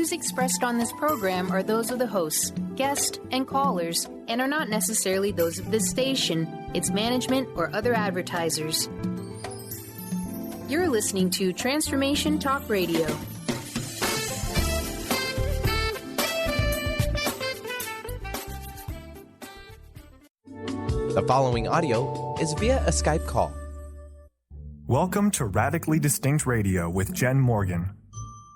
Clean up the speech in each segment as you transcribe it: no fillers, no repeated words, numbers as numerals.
views expressed on this program are those of the hosts, guests, and callers, and are not necessarily those of this station, its management, or other advertisers. You're listening to Transformation Talk Radio. The following audio is via a Skype call. Welcome to Radically Distinct Radio with Jenn Morgan.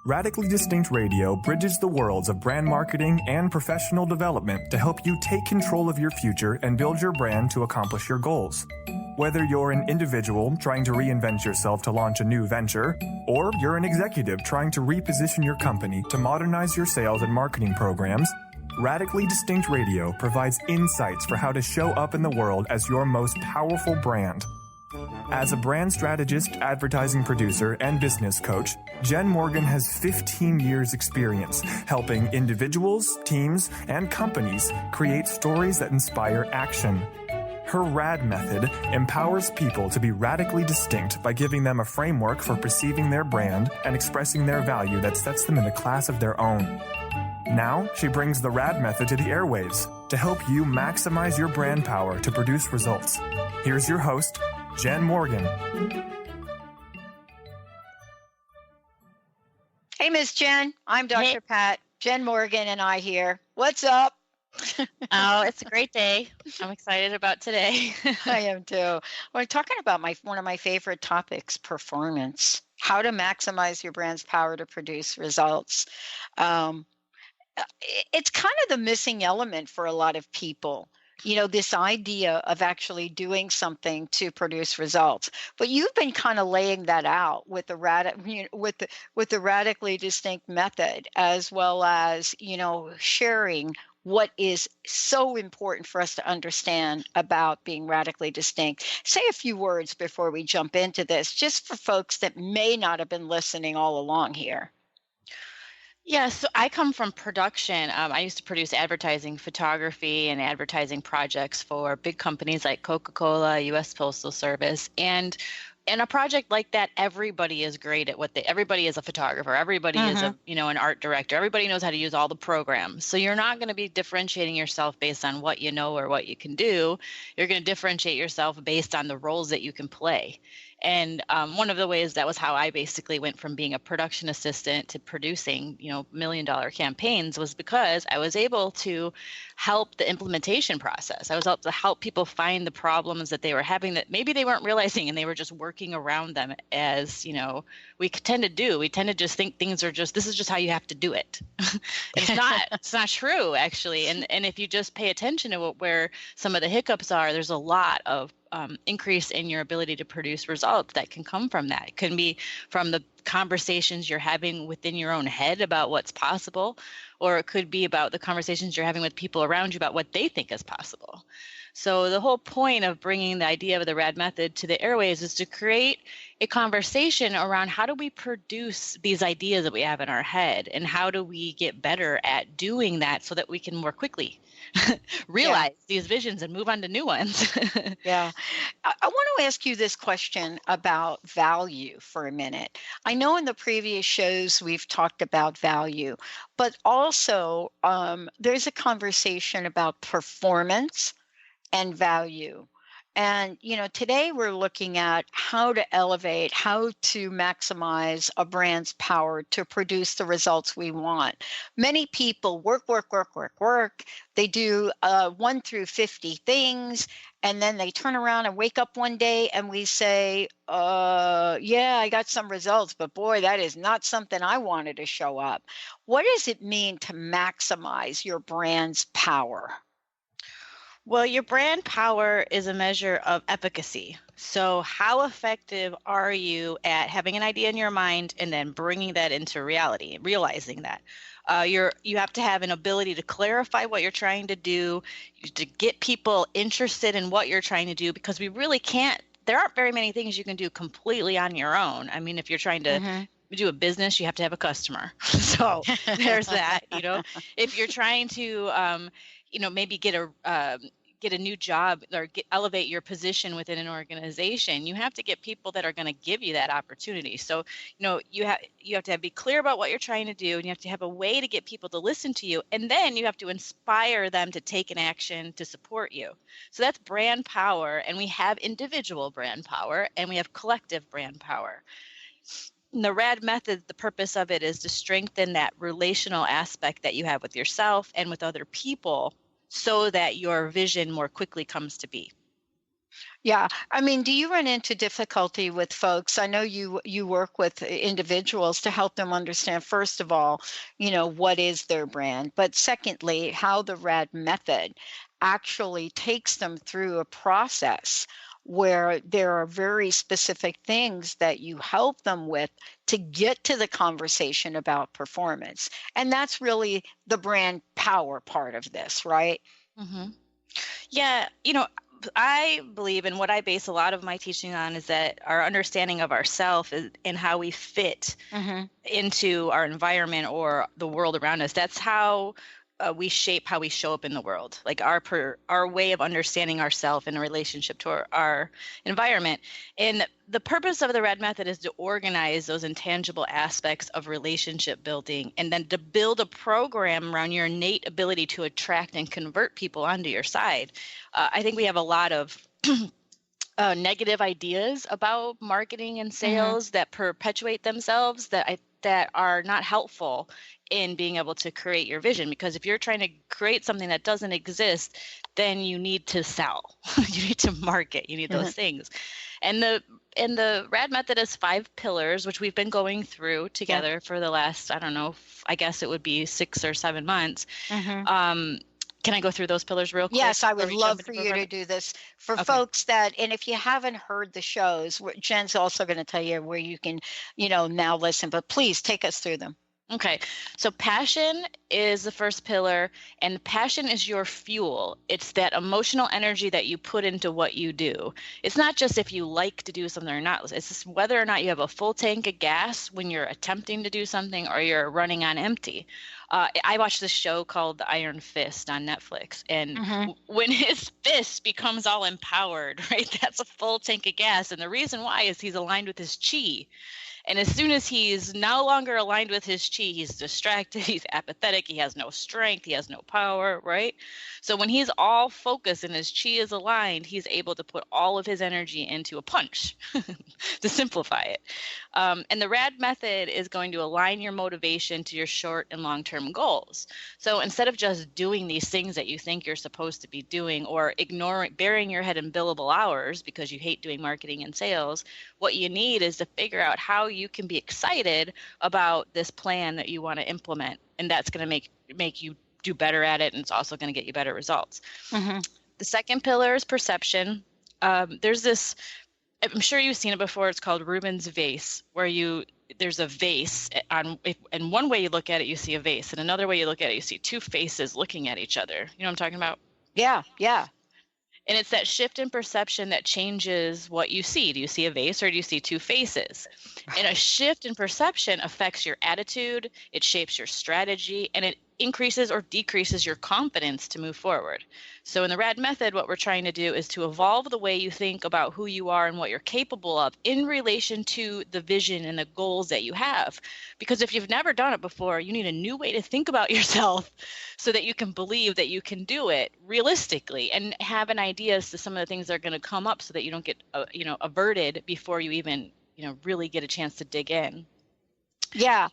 Radically Distinct Radio bridges the worlds of brand marketing and professional development to help you take control of your future and build your brand to accomplish your goals. Whether you're an individual trying to reinvent yourself to launch a new venture, or you're an executive trying to reposition your company to modernize your sales and marketing programs, Radically Distinct Radio provides insights for how to show up in the world as your most powerful brand. As a brand strategist, advertising producer, and business coach, Jenn Morgan has 15 years' experience helping individuals, teams, and companies create stories that inspire action. Her RAD method empowers people to be radically distinct by giving them a framework for perceiving their brand and expressing their value that sets them in a class of their own. Now, she brings the RAD method to the airwaves to help you maximize your brand power to produce results. Here's your host, Jenn Morgan. Hey, Miss Jenn. I'm Dr. Hey. Pat. Jenn Morgan and I here. What's up? Oh, it's a great day. I'm excited about today. I am too. We're talking about one of my favorite topics, performance. How to maximize your brand's power to produce results. It's kind of the missing element for a lot of people. You know, this idea of actually doing something to produce results. But you've been kind of laying that out with the radically distinct method, as well as, sharing what is so important for us to understand about being radically distinct. Say a few words before we jump into this, just for folks that may not have been listening all along here. Yeah, so I come from production. I used to produce advertising, photography, and advertising projects for big companies like Coca-Cola, U.S. Postal Service. And in a project like that, everybody is great at everybody is a photographer. Everybody is an art director. Everybody knows how to use all the programs. So you're not going to be differentiating yourself based on what you know or what you can do. You're going to differentiate yourself based on the roles that you can play. And one of the ways that was how I basically went from being a production assistant to producing, $1 million campaigns was because I was able to help the implementation process. I was able to help people find the problems that they were having that maybe they weren't realizing, and they were just working around them as, we tend to do. We tend to just think things are this is just how you have to do it. It's not true, actually. And if you just pay attention to where some of the hiccups are, there's a lot of increase in your ability to produce results that can come from that. It can be from the conversations you're having within your own head about what's possible, or it could be about the conversations you're having with people around you about what they think is possible. So the whole point of bringing the idea of the RAD method to the airwaves is to create a conversation around how do we produce these ideas that we have in our head, and how do we get better at doing that so that we can more quickly realize these visions and move on to new ones. Yeah. I want to ask you this question about value for a minute. I know in the previous shows we've talked about value, but also there's a conversation about performance and value. And, today we're looking at how to elevate, how to maximize a brand's power to produce the results we want. Many people work. They do 1 through 50 things, and then they turn around and wake up one day and we say, I got some results, but boy, that is not something I wanted to show up. What does it mean to maximize your brand's power? Well, your brand power is a measure of efficacy. So how effective are you at having an idea in your mind and then bringing that into reality, realizing that? You have to have an ability to clarify what you're trying to do, to get people interested in what you're trying to do, because we really can't, there aren't very many things you can do completely on your own. I mean, if you're trying to do a business, you have to have a customer. So there's that, If you're trying to, maybe get a new job or elevate your position within an organization, you have to get people that are going to give you that opportunity. So, you have to be clear about what you're trying to do, and you have to have a way to get people to listen to you, and then you have to inspire them to take an action to support you. So that's brand power, and we have individual brand power and we have collective brand power. In the RAD method, the purpose of it is to strengthen that relational aspect that you have with yourself and with other people, so that your vision more quickly comes to be. Yeah. I mean, do you run into difficulty with folks? I know you work with individuals to help them understand, first of all, what is their brand, but secondly, how the RAD method actually takes them through a process where there are very specific things that you help them with to get to the conversation about performance. And that's really the brand power part of this, right? Mm-hmm. Yeah, I believe, and what I base a lot of my teaching on, is that our understanding of ourselves and how we fit into our environment or the world around us. That's how we shape how we show up in the world, like our way of understanding ourselves in relationship to our environment. And the purpose of the RAD method is to organize those intangible aspects of relationship building, and then to build a program around your innate ability to attract and convert people onto your side. I think we have a lot of negative ideas about marketing and sales that perpetuate themselves that are not helpful in being able to create your vision. Because if you're trying to create something that doesn't exist, then you need to sell, you need to market, you need those things. And the RAD method has 5 pillars, which we've been going through together for the last, I don't know, I guess it would be 6 or 7 months. Can I go through those pillars real quick? Yes, I would love for you to do this for folks and if you haven't heard the shows, Jen's also going to tell you where you can, now listen, but please take us through them. Okay, so passion is the first pillar, and passion is your fuel. It's that emotional energy that you put into what you do. It's not just if you like to do something or not. It's just whether or not you have a full tank of gas when you're attempting to do something or you're running on empty. I watched this show called The Iron Fist on Netflix, and when his fist becomes all empowered, right, that's a full tank of gas. And the reason why is he's aligned with his chi. And as soon as he's no longer aligned with his chi, he's distracted, he's apathetic, he has no strength, he has no power, right? So when he's all focused and his chi is aligned, he's able to put all of his energy into a punch, to simplify it. And the RAD method is going to align your motivation to your short and long-term goals. So instead of just doing these things that you think you're supposed to be doing, or burying your head in billable hours because you hate doing marketing and sales, what you need is to figure out how you can be excited about this plan that you want to implement. And that's going to make you do better at it. And it's also going to get you better results. The second pillar is perception. There's this, I'm sure you've seen it before. It's called Rubens vase, where there's a vase and one way you look at it, you see a vase, and another way you look at it, you see 2 faces looking at each other. You know what I'm talking about? Yeah. And it's that shift in perception that changes what you see. Do you see a vase or do you see 2 faces? And a shift in perception affects your attitude, it shapes your strategy, and it increases or decreases your confidence to move forward. So in the RAD method, what we're trying to do is to evolve the way you think about who you are and what you're capable of in relation to the vision and the goals that you have. Because if you've never done it before, you need a new way to think about yourself so that you can believe that you can do it realistically, and have an idea as to some of the things that are going to come up so that you don't get averted before you even really get a chance to dig in. Yeah.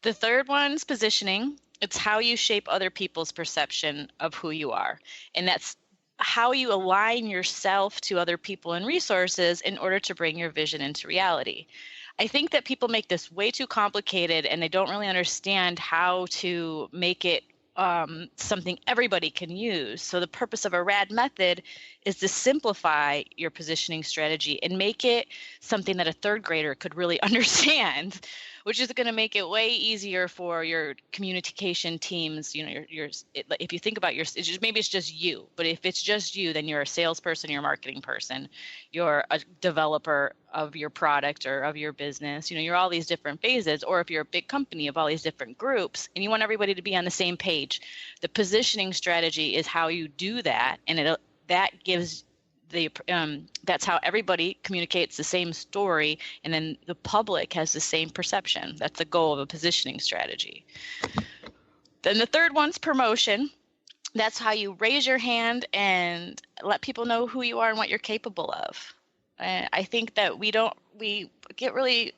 The third one's positioning. It's how you shape other people's perception of who you are. And that's how you align yourself to other people and resources in order to bring your vision into reality. I think that people make this way too complicated, and they don't really understand how to make it something everybody can use. So the purpose of a RAD method is to simplify your positioning strategy and make it something that a 3rd grader could really understand. which is going to make it way easier for your communication teams. If you think about maybe it's just you, but if it's just you, then you're a salesperson, you're a marketing person, you're a developer of your product or of your business. You're all these different phases. Or if you're a big company of all these different groups and you want everybody to be on the same page, the positioning strategy is how you do that. And that gives that's how everybody communicates the same story, and then the public has the same perception. That's the goal of a positioning strategy. Then the third one's promotion. That's how you raise your hand and let people know who you are and what you're capable of. I think that we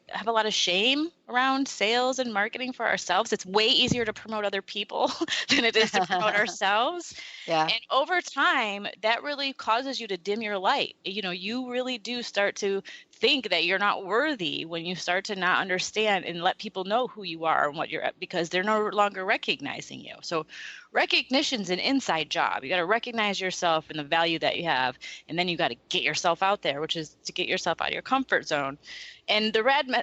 have a lot of shame around sales and marketing for ourselves. It's way easier to promote other people than it is to promote ourselves. Yeah. And over time, that really causes you to dim your light. You really do start to think that you're not worthy when you start to not understand and let people know who you are and what you're at, because they're no longer recognizing you. So recognition's an inside job. You got to recognize yourself and the value that you have, and then you got to get yourself out there, which is to get yourself out of your comfort zone. And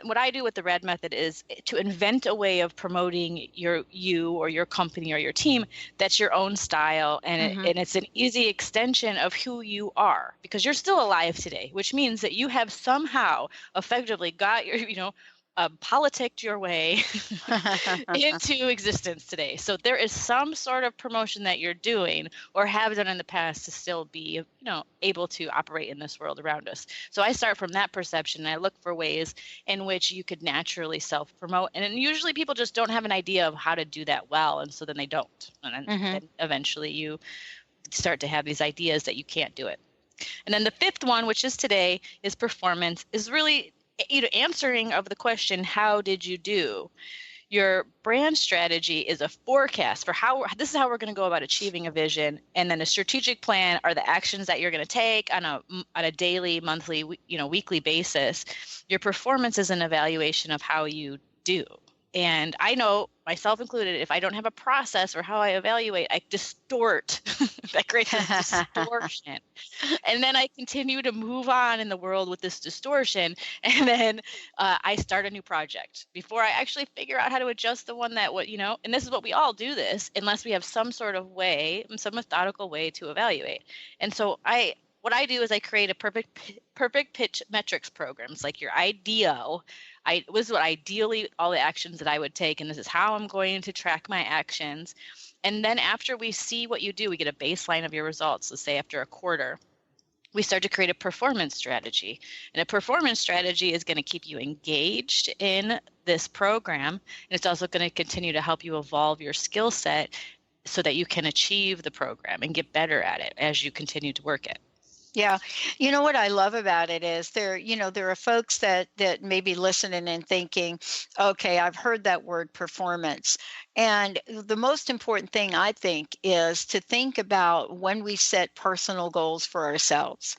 what I do with the RAD method is to invent a way of promoting you or your company or your team that's your own style, and it's an easy extension of who you are, because you're still alive today, which means that you have somehow effectively got your politicked your way into existence today. So there is some sort of promotion that you're doing or have done in the past to still be, able to operate in this world around us. So I start from that perception, and I look for ways in which you could naturally self-promote. And usually people just don't have an idea of how to do that well, and so then they don't. And then eventually you start to have these ideas that you can't do it. And then the fifth one, which is today, is performance, is really answering of the question, how did you do? Your brand strategy is a forecast for this is how we're going to go about achieving a vision. And then a strategic plan are the actions that you're going to take on a daily, monthly, weekly basis. Your performance is an evaluation of how you do. And I know, myself included, if I don't have a process for how I evaluate, I distort. That creates this distortion. And then I continue to move on in the world with this distortion. And then I start a new project before I actually figure out how to adjust the one that, and this is what we all do this, unless we have some sort of way, some methodical way to evaluate. And so what I do is I create a perfect pitch metrics programs, like your ideal. This is what ideally all the actions that I would take, and this is how I'm going to track my actions. And then after we see what you do, we get a baseline of your results. Let's say after a quarter, we start to create a performance strategy. And a performance strategy is going to keep you engaged in this program, and it's also going to continue to help you evolve your skill set so that you can achieve the program and get better at it as you continue to work it. Yeah. What I love about it is there are folks that may be listening and thinking, okay, I've heard that word performance. And the most important thing, I think, is to think about when we set personal goals for ourselves.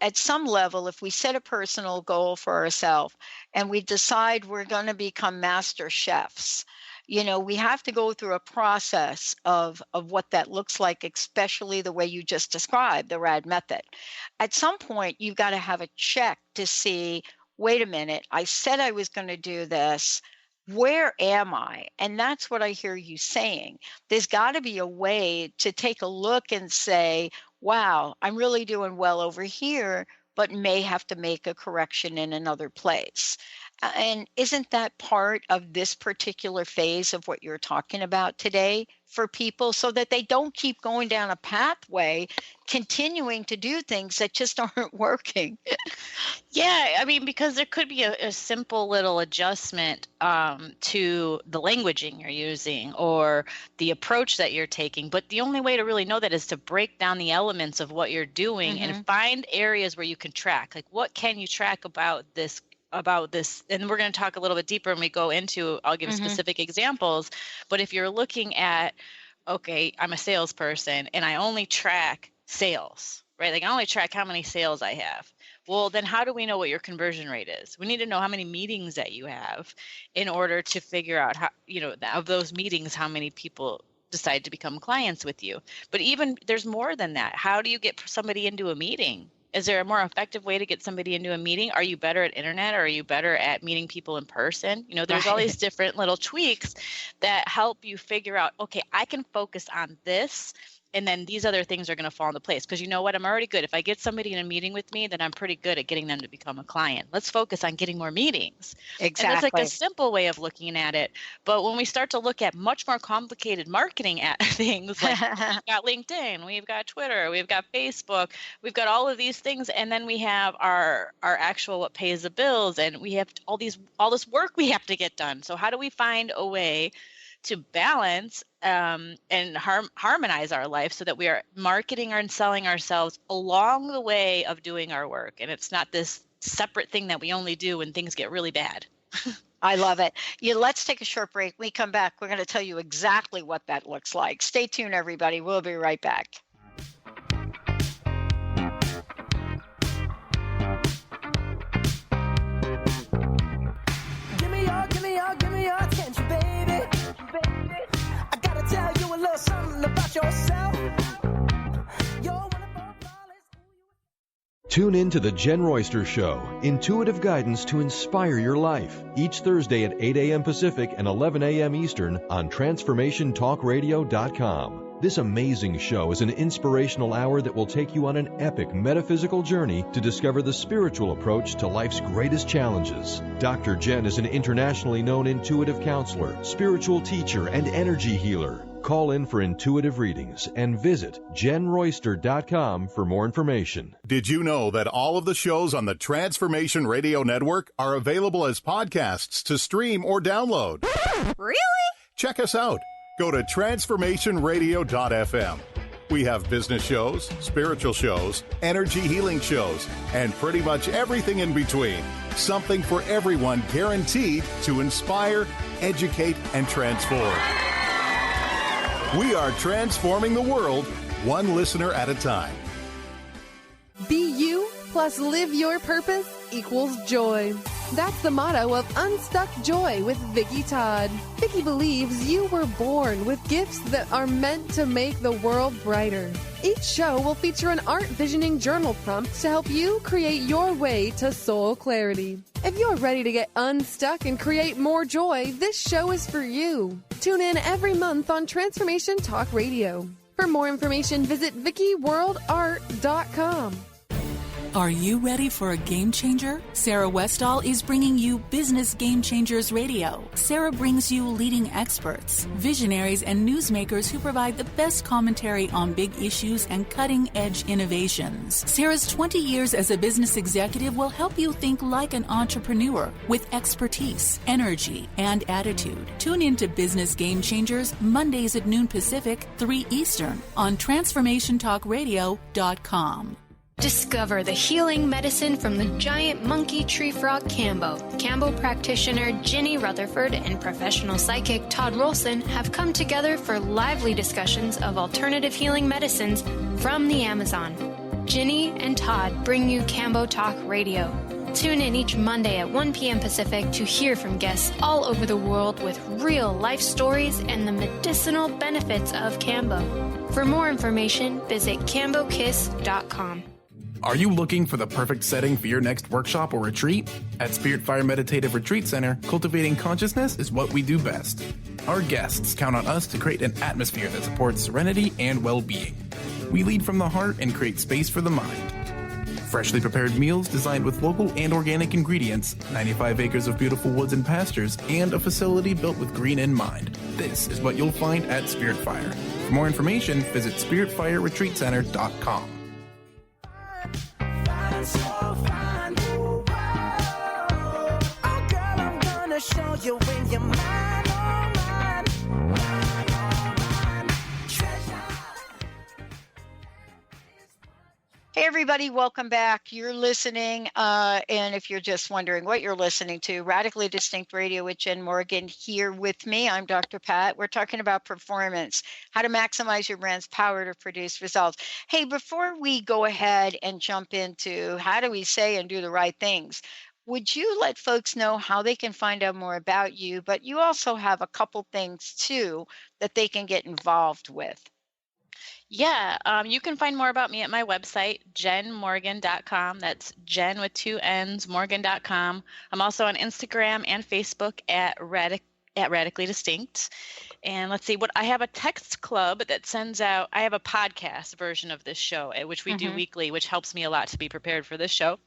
At some level, if we set a personal goal for ourselves and we decide we're going to become master chefs, we have to go through a process of what that looks like, especially the way you just described, the RAD method. At some point, you've got to have a check to see, wait a minute, I said I was going to do this. Where am I? And that's what I hear you saying. There's got to be a way to take a look and say, wow, I'm really doing well over here, but may have to make a correction in another place. And isn't that part of this particular phase of what you're talking about today for people, so that they don't keep going down a pathway, continuing to do things that just aren't working? Yeah, because there could be a simple little adjustment to the languaging you're using or the approach that you're taking. But the only way to really know that is to break down the elements of what you're doing and find areas where you can track. Like, what can you track about this? And we're going to talk a little bit deeper when we go into, I'll give specific examples. But if you're looking at, okay, I'm a salesperson and I only track sales, right? Like, I only track how many sales I have. Well, then how do we know what your conversion rate is? We need to know how many meetings that you have in order to figure out how, of those meetings, how many people decide to become clients with you. But even there's more than that. How do you get somebody into a meeting? Is there a more effective way to get somebody into a meeting? Are you better at internet, or are you better at meeting people in person? There's all these different little tweaks that help you figure out, okay, I can focus on this, and then these other things are going to fall into place. Because you know what? I'm already good. If I get somebody in a meeting with me, then I'm pretty good at getting them to become a client. Let's focus on getting more meetings. Exactly. And that's like a simple way of looking at it. But when we start to look at much more complicated marketing at things, like we've got LinkedIn, we've got Twitter, we've got Facebook, we've got all of these things. And then we have our actual what pays the bills, and we have all this work we have to get done. So how do we find a way to balance and harmonize our life so that we are marketing and selling ourselves along the way of doing our work? And it's not this separate thing that we only do when things get really bad. I love it. Let's take a short break. When we come back, we're going to tell you exactly what that looks like. Stay tuned, everybody. We'll be right back. Give me your attention, baby. I gotta tell you a little something about yourself. You're wonderful, flawless. Tune in to the Jenn Royster Show, intuitive guidance to inspire your life, each Thursday at 8 a.m. Pacific and 11 a.m. Eastern on TransformationTalkRadio.com. This amazing show is an inspirational hour that will take you on an epic metaphysical journey to discover the spiritual approach to life's greatest challenges. Dr. Jenn is an internationally known intuitive counselor, spiritual teacher, and energy healer. Call in for intuitive readings and visit JennRoyster.com for more information. Did you know that all of the shows on the Transformation Radio Network are available as podcasts to stream or download? Really? Check us out. Go to transformationradio.fm. We have business shows, spiritual shows, energy healing shows, and pretty much everything in between. Something for everyone, guaranteed to inspire, educate, and transform. We are transforming the world, one listener at a time. Be you plus live your purpose equals joy. That's the motto of Unstuck Joy with Vicki Todd. Vicki believes you were born with gifts that are meant to make the world brighter. Each show will feature an art visioning journal prompt to help you create your way to soul clarity. If you're ready to get unstuck and create more joy, this show is for you. Tune in every month on Transformation Talk Radio. For more information, visit VickiWorldArt.com. Are you ready for a game changer? Sarah Westall is bringing you Business Game Changers Radio. Sarah brings you leading experts, visionaries, and newsmakers who provide the best commentary on big issues and cutting-edge innovations. Sarah's 20 years as a business executive will help you think like an entrepreneur with expertise, energy, and attitude. Tune in to Business Game Changers Mondays at noon Pacific, 3 Eastern on TransformationTalkRadio.com. Discover the healing medicine from the giant monkey tree frog Cambo. Cambo practitioner Ginny Rutherford and professional psychic Todd Rolson have come together for lively discussions of alternative healing medicines from the Amazon. Ginny and Todd bring you Cambo Talk Radio. Tune in each Monday at 1 p.m. Pacific to hear from guests all over the world with real life stories and the medicinal benefits of Cambo. For more information, visit CamboKiss.com. Are you looking for the perfect setting for your next workshop or retreat? At Spirit Fire Meditative Retreat Center, cultivating consciousness is what we do best. Our guests count on us to create an atmosphere that supports serenity and well-being. We lead from the heart and create space for the mind. Freshly prepared meals designed with local and organic ingredients, 95 acres of beautiful woods and pastures, and a facility built with green in mind. This is what you'll find at Spirit Fire. For more information, visit spiritfireretreatcenter.com. Show you when you're mine, oh mine, mine, oh mine, treasure. Hey, everybody, welcome back. You're listening, and if you're just wondering what you're listening to, Radically Distinct Radio with Jenn Morgan here with me. I'm Dr. Pat. We're talking about performance, how to maximize your brand's power to produce results. Hey, before we go ahead and jump into how do we say and do the right things, would you let folks know how they can find out more about you, but you also have a couple things too that they can get involved with? Yeah, you can find more about me at my website, jennmorgan.com. That's Jenn with 2 N's, morgan.com. I'm also on Instagram and Facebook at Radically Distinct. And let's see, what I have a text club that sends out, I have a podcast version of this show, which we do weekly, which helps me a lot to be prepared for this show.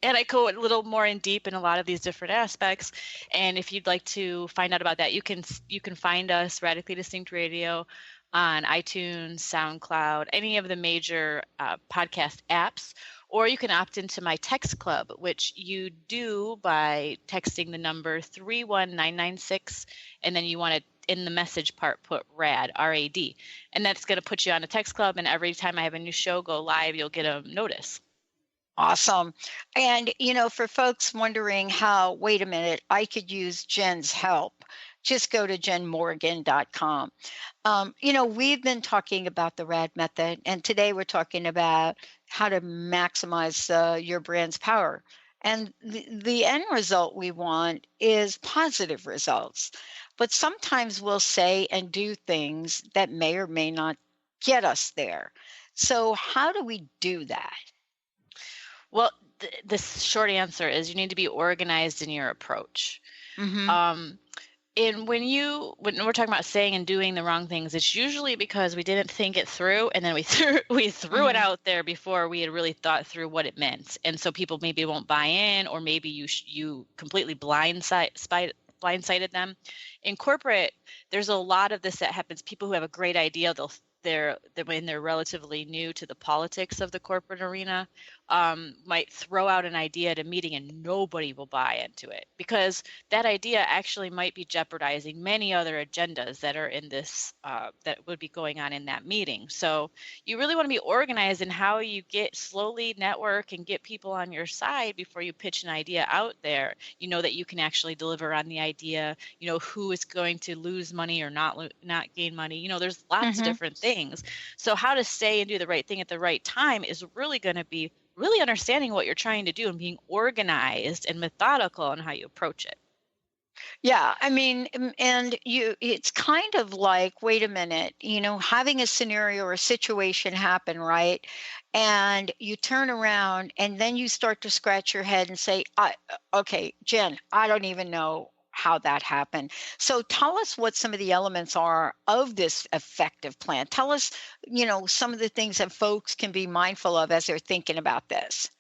And I go a little more in deep in a lot of these different aspects. And if you'd like to find out about that, you can find us, Radically Distinct Radio, on iTunes, SoundCloud, any of the major podcast apps. Or you can opt into my text club, which you do by texting the number 31996, and then you want to, in the message part, put RAD, R-A-D. And that's going to put you on a text club, and every time I have a new show go live, you'll get a notice. Awesome. And, for folks wondering how, wait a minute, I could use Jenn's help, just go to jennmorgan.com. We've been talking about the RAD method, and today we're talking about how to maximize your brand's power. And the end result we want is positive results. But sometimes we'll say and do things that may or may not get us there. So how do we do that? Well, the short answer is you need to be organized in your approach. And when we're talking about saying and doing the wrong things, it's usually because we didn't think it through, and then we threw it out there before we had really thought through what it meant. And so people maybe won't buy in, or maybe you completely blindsided them. In corporate, there's a lot of this that happens. People who have a great idea, when they're relatively new to the politics of the corporate arena, might throw out an idea at a meeting and nobody will buy into it, because that idea actually might be jeopardizing many other agendas that are in this, that would be going on in that meeting. So you really want to be organized in how you slowly network and get people on your side before you pitch an idea out there. You know that you can actually deliver on the idea, who is going to lose money or not gain money. There's lots of different things. So how to say and do the right thing at the right time is really going to be really understanding what you're trying to do and being organized and methodical on how you approach it. Yeah, I mean, and it's kind of like, wait a minute, having a scenario or a situation happen, right? And you turn around and then you start to scratch your head and say, okay, Jenn, I don't even know how that happened. So tell us what some of the elements are of this effective plan. Tell us, some of the things that folks can be mindful of as they're thinking about this.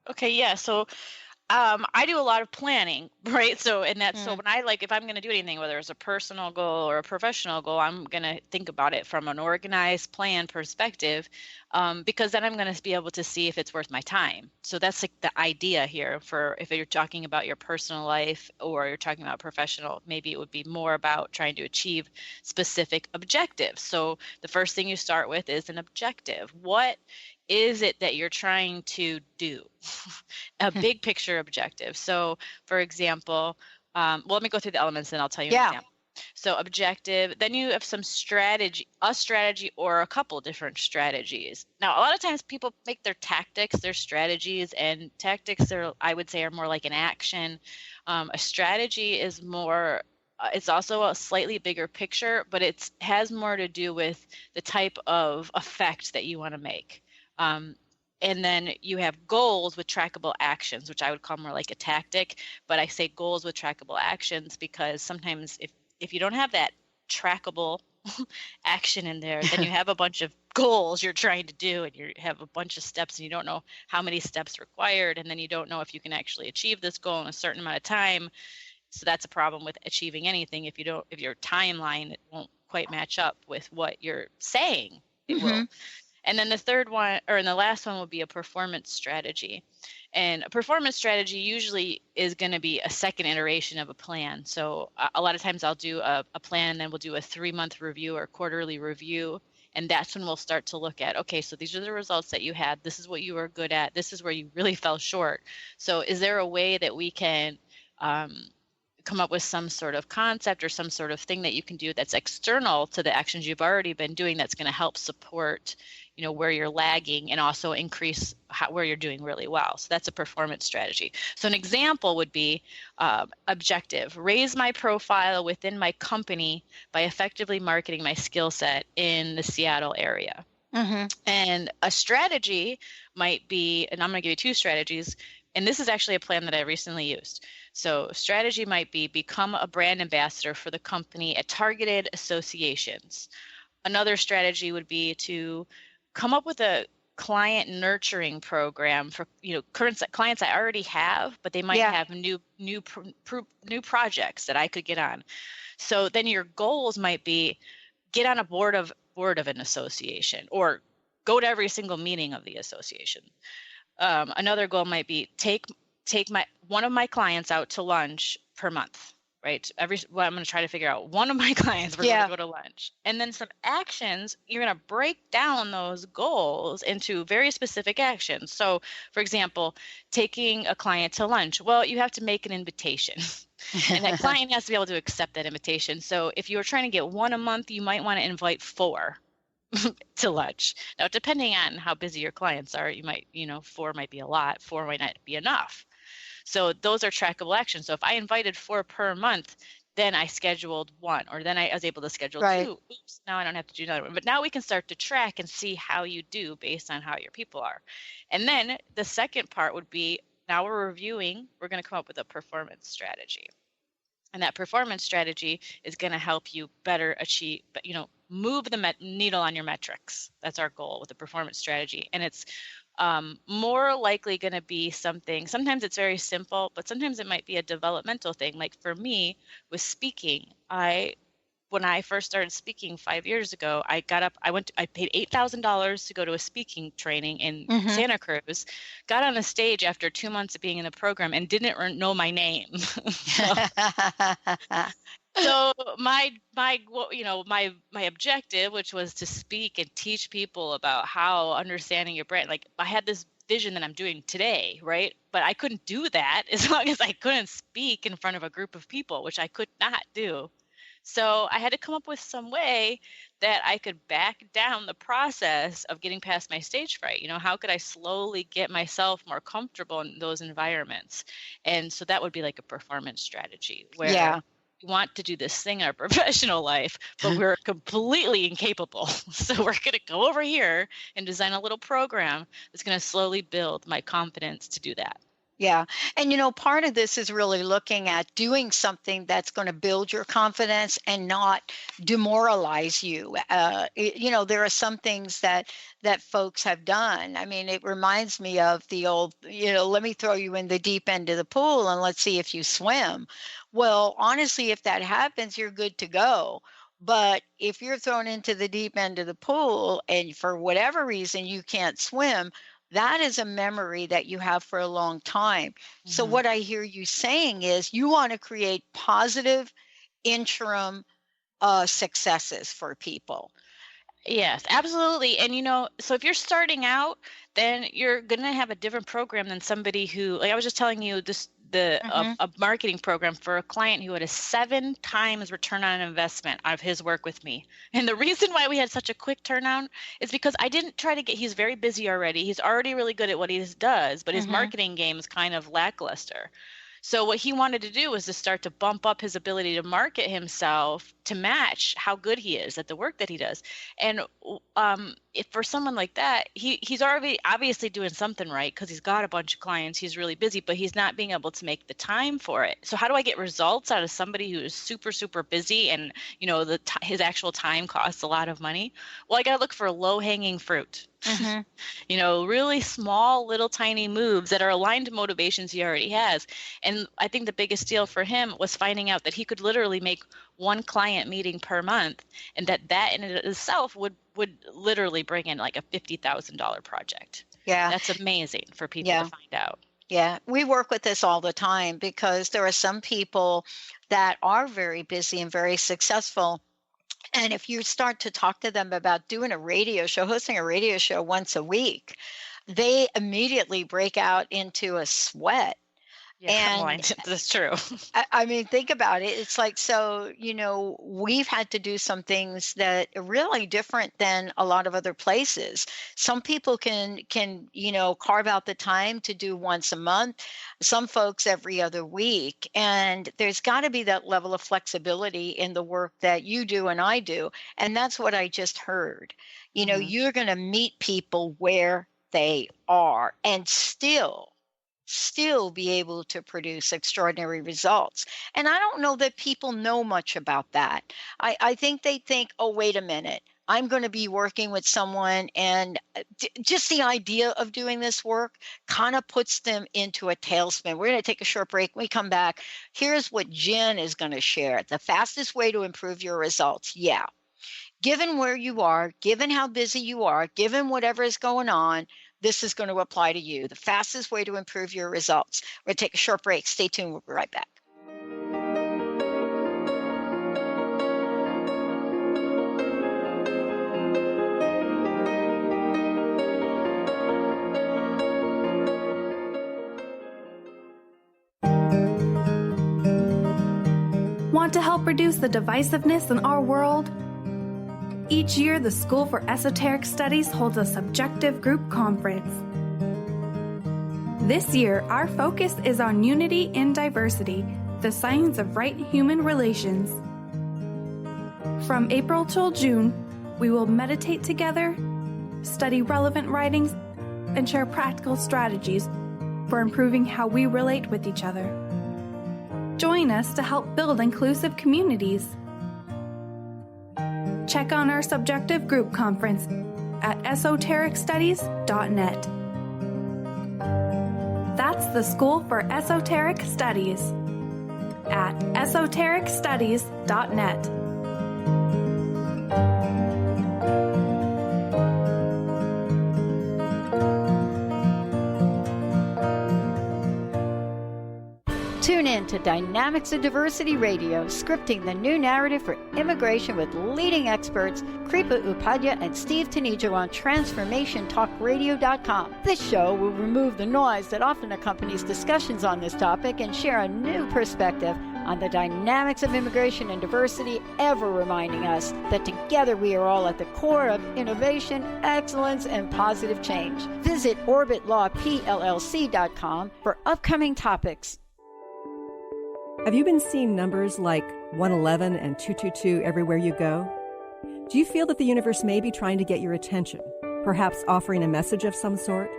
Okay, yeah. So I do a lot of planning, right? So, and that's so when if I'm going to do anything, whether it's a personal goal or a professional goal, I'm going to think about it from an organized plan perspective, because then I'm going to be able to see if it's worth my time. So that's like the idea here for if you're talking about your personal life or you're talking about professional, maybe it would be more about trying to achieve specific objectives. So the first thing you start with is an objective. What is it that you're trying to do? A big picture objective. So for example, let me go through the elements and I'll tell you an example. So objective, then you have some strategy, a strategy or a couple different strategies. Now, a lot of times people make their tactics, their strategies, and tactics I would say are more like an action. A strategy is more, it's also a slightly bigger picture, but it has more to do with the type of effect that you want to make. And then you have goals with trackable actions, which I would call more like a tactic, but I say goals with trackable actions because sometimes if you don't have that trackable action in there, then you have a bunch of goals you're trying to do and you have a bunch of steps and you don't know how many steps required, and then you don't know if you can actually achieve this goal in a certain amount of time. So that's a problem with achieving anything if your timeline won't quite match up with what you're saying it will. And then the third one, or the last one, would be a performance strategy. And a performance strategy usually is going to be a second iteration of a plan. So a lot of times I'll do a plan, and then we'll do a 3-month review or quarterly review. And that's when we'll start to look at, okay, so these are the results that you had. This is what you were good at. This is where you really fell short. So is there a way that we can come up with some sort of concept or some sort of thing that you can do that's external to the actions you've already been doing that's going to help support where you're lagging and also increase where you're doing really well. So that's a performance strategy. So an example would be objective, raise my profile within my company by effectively marketing my skill set in the Seattle area. And a strategy might be, and I'm going to give you two strategies, and this is actually a plan that I recently used. So strategy might be become a brand ambassador for the company at targeted associations. Another strategy would be to come up with a client nurturing program for current clients I already have, but they might have new projects that I could get on. So then your goals might be get on a board of an association, or go to every single meeting of the association. Another goal might be take one of my clients out to lunch per month, right? I'm going to try to figure out one of my clients, we're going to go to lunch. And then some actions, you're going to break down those goals into very specific actions. So for example, taking a client to lunch, well, you have to make an invitation. And that client has to be able to accept that invitation. So if you were trying to get one a month, you might want to invite 4 to lunch. Now, depending on how busy your clients are, you might, 4 might be a lot, 4 might not be enough. So those are trackable actions. So if I invited 4 per month, then I scheduled 1, or then I was able to schedule 2. Oops, now I don't have to do another one. But now we can start to track and see how you do based on how your people are. And then the second part would be, now we're reviewing, we're going to come up with a performance strategy. And that performance strategy is going to help you better achieve, move the needle on your metrics. That's our goal with the performance strategy. And it's more likely going to be something, sometimes it's very simple, but sometimes it might be a developmental thing. Like for me with speaking, when I first started speaking 5 years ago, I paid $8,000 to go to a speaking training in Santa Cruz, got on a stage after 2 months of being in the program and didn't know my name. So my objective, which was to speak and teach people about how understanding your brand, like I had this vision that I'm doing today, right? But I couldn't do that as long as I couldn't speak in front of a group of people, which I could not do. So I had to come up with some way that I could back down the process of getting past my stage fright. How could I slowly get myself more comfortable in those environments? And so that would be like a performance strategy where we want to do this thing in our professional life, but we're completely incapable. So we're going to go over here and design a little program that's going to slowly build my confidence to do that. Yeah. And, part of this is really looking at doing something that's going to build your confidence and not demoralize you. There are some things that folks have done. I mean, it reminds me of the old, let me throw you in the deep end of the pool and let's see if you swim. Well, honestly, if that happens, you're good to go. But if you're thrown into the deep end of the pool and for whatever reason you can't swim, that is a memory that you have for a long time. So what I hear you saying is you want to create positive interim successes for people. Yes, absolutely. And, so if you're starting out, then you're going to have a different program than somebody who, like I was just telling you, a marketing program for a client who had a 7 times return on investment out of his work with me. And the reason why we had such a quick turnaround is because I didn't try to he's very busy already. He's already really good at what he does, but his marketing game is kind of lackluster. So what he wanted to do was to start to bump up his ability to market himself to match how good he is at the work that he does. And if for someone like that, he's already obviously doing something right because he's got a bunch of clients, he's really busy, but he's not being able to make the time for it. So how do I get results out of somebody who is super, super busy and, his actual time costs a lot of money? Well, I got to look for low-hanging fruit. Really small, little tiny moves that are aligned to motivations he already has. And I think the biggest deal for him was finding out that he could literally make 1 client meeting per month, and that in itself would literally bring in like a $50,000 project. Yeah. That's amazing for people to find out. Yeah, we work with this all the time because there are some people that are very busy and very successful. And if you start to talk to them about doing a radio show, hosting a radio show once a week, they immediately break out into a sweat. Yeah, And that's true. I mean, think about it. It's like, so, we've had to do some things that are really different than a lot of other places. Some people can, carve out the time to do once a month, some folks every other week. And there's got to be that level of flexibility in the work that you do and I do. And that's what I just heard. You're going to meet people where they are and still be able to produce extraordinary results. And I don't know that people know much about that. I think they think, oh, wait a minute, I'm going to be working with someone, and just the idea of doing this work kind of puts them into a tailspin. We're going to take a short break. When we come back, here's what Jenn is going to share. The fastest way to improve your results. Yeah. Given where you are, given how busy you are, given whatever is going on, this is going to apply to you. The fastest way to improve your results. We're going to take a short break. Stay tuned. We'll be right back. Want to help reduce the divisiveness in our world? Each year, the School for Esoteric Studies holds a subjective group conference. This year, our focus is on unity in diversity, the science of right human relations. From April till June, we will meditate together, study relevant writings, and share practical strategies for improving how we relate with each other. Join us to help build inclusive communities. Check on our subjective group conference at esotericstudies.net. That's the School for Esoteric Studies at esotericstudies.net. Tune in to Dynamics of Diversity Radio, scripting the new narrative for immigration with leading experts Kripa Upadhyaya and Steve Tanijo on TransformationTalkRadio.com. This show will remove the noise that often accompanies discussions on this topic and share a new perspective on the dynamics of immigration and diversity, ever reminding us that together we are all at the core of innovation, excellence, and positive change. Visit OrbitLawPLLC.com for upcoming topics. Have you been seeing numbers like 111 and 222 everywhere you go? Do you feel that the universe may be trying to get your attention, perhaps offering a message of some sort?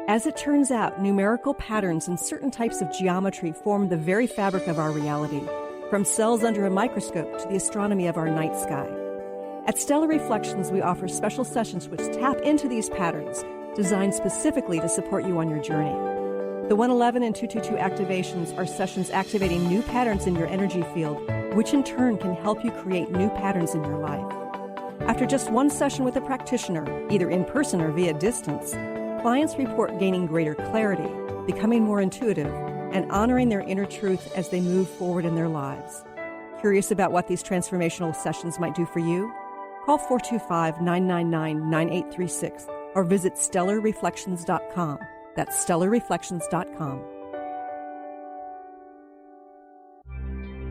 As it turns out, numerical patterns and certain types of geometry form the very fabric of our reality, from cells under a microscope to the astronomy of our night sky. At Stellar Reflections, we offer special sessions which tap into these patterns, designed specifically to support you on your journey. The 111 and 222 activations are sessions activating new patterns in your energy field, which in turn can help you create new patterns in your life. After just one session with a practitioner, either in person or via distance, clients report gaining greater clarity, becoming more intuitive, and honoring their inner truth as they move forward in their lives. Curious about what these transformational sessions might do for you? Call 425-999-9836 or visit stellarreflections.com. That's stellarreflections.com.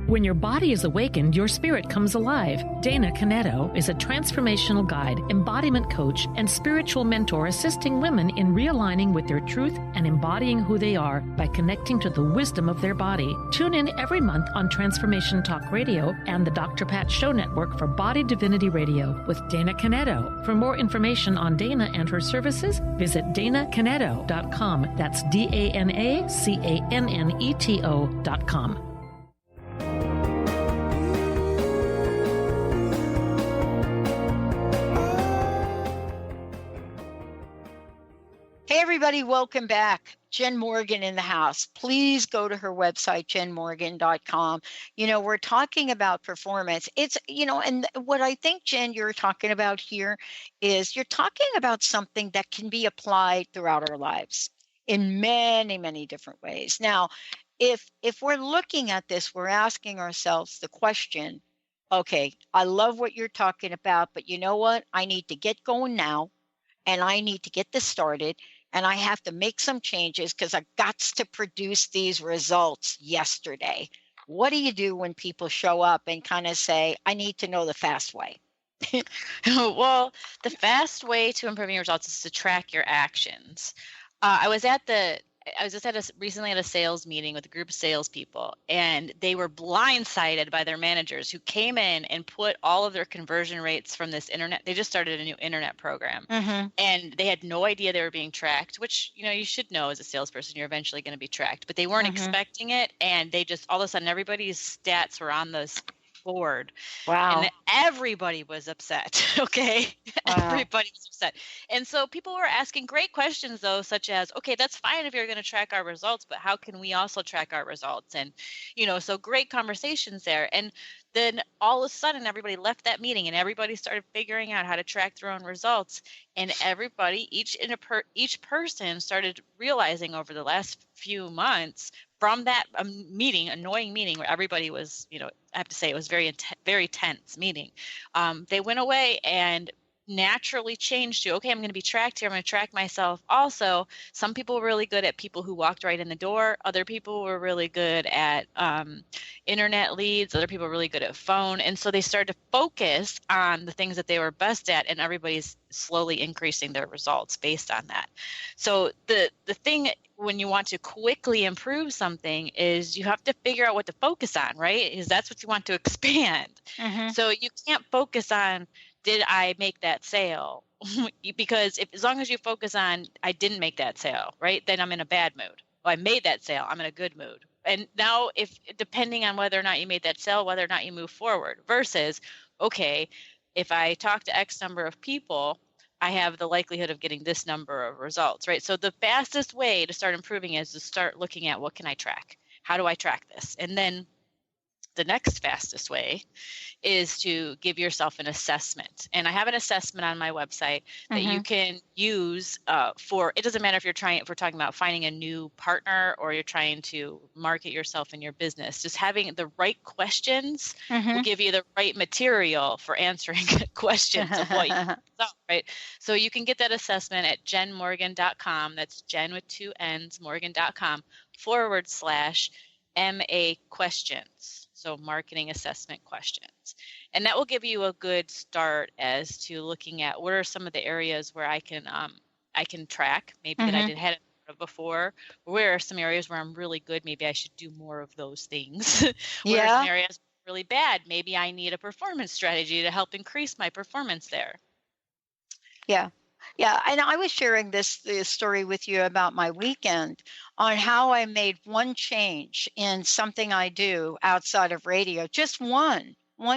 When your body is awakened, your spirit comes alive. Dana Canetto is a transformational guide, embodiment coach, and spiritual mentor assisting women in realigning with their truth and embodying who they are by connecting to the wisdom of their body. Tune in every month on Transformation Talk Radio and the Dr. Pat Show Network for Body Divinity Radio with Dana Canetto. For more information on Dana and her services, visit danacanetto.com. That's DANACANNETO.com. Hey, everybody, welcome back. Jenn Morgan in the house. Please go to her website, jennmorgan.com. We're talking about performance. It's, and what I think, Jenn, you're talking about here is you're talking about something that can be applied throughout our lives in many, many different ways. Now, if we're looking at this, we're asking ourselves the question, okay, I love what you're talking about, but you know what? I need to get going now, and I need to get this started. and I have to make some changes because I got to produce these results yesterday. What do you do when people show up and kind of say, I need to know the fast way? Well, the fast way to improving your results is to track your actions. I was just recently at a sales meeting with a group of salespeople, and they were blindsided by their managers who came in and put all of their conversion rates from this internet. They just started a new internet program, and they had no idea they were being tracked, which, you should know as a salesperson, you're eventually going to be tracked, but they weren't expecting it. And they just, all of a sudden, everybody's stats were on this board. Wow. And everybody was upset. Okay. Wow. Everybody was upset. And so people were asking great questions, though, such as, okay, that's fine if you're going to track our results, but how can we also track our results? And, so great conversations there. And then all of a sudden, everybody left that meeting and everybody started figuring out how to track their own results. And everybody, each person started realizing over the last few months from that annoying meeting where everybody was, I have to say it was very tense meeting. They went away and naturally changed to, okay, I'm going to be tracked here. I'm going to track myself. Also, some people were really good at people who walked right in the door. Other people were really good at internet leads. Other people were really good at phone. And so they started to focus on the things that they were best at, and everybody's slowly increasing their results based on that. So the thing when you want to quickly improve something is you have to figure out what to focus on, right? Because that's what you want to expand. So you can't focus on, did I make that sale? Because as long as you focus on, I didn't make that sale, right? Then I'm in a bad mood. Well, I made that sale. I'm in a good mood. And now depending on whether or not you made that sale, whether or not you move forward versus, okay, if I talk to X number of people, I have the likelihood of getting this number of results, right? So the fastest way to start improving is to start looking at, what can I track? How do I track this? And then the next fastest way is to give yourself an assessment. And I have an assessment on my website that you can use for, it doesn't matter if we're talking about finding a new partner or you're trying to market yourself in your business. Just having the right questions will give you the right material for answering questions of what you right? So you can get that assessment at jennmorgan.com. That's Jenn with 2 N's, morgan.com/MA questions. So marketing assessment questions. And that will give you a good start as to looking at what are some of the areas where I can track, maybe that I hadn't heard of before. Where are some areas where I'm really good? Maybe I should do more of those things. Where are some areas really bad? Maybe I need a performance strategy to help increase my performance there. Yeah. Yeah. And I was sharing this story with you about my weekend on how I made one change in something I do outside of radio, just one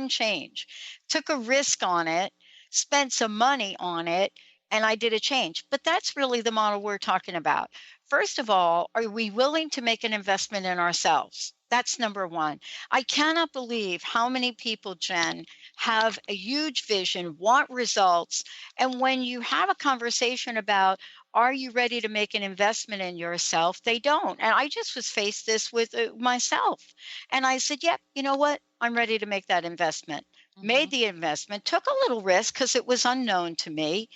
change, took a risk on it, spent some money on it, and I did a change. But that's really the model we're talking about. First of all, are we willing to make an investment in ourselves? That's number one. I cannot believe how many people, Jenn, have a huge vision, want results. And when you have a conversation about, are you ready to make an investment in yourself? They don't. And I just was faced this with myself. And I said, yep, you know what? I'm ready to make that investment. Made the investment, took a little risk because it was unknown to me,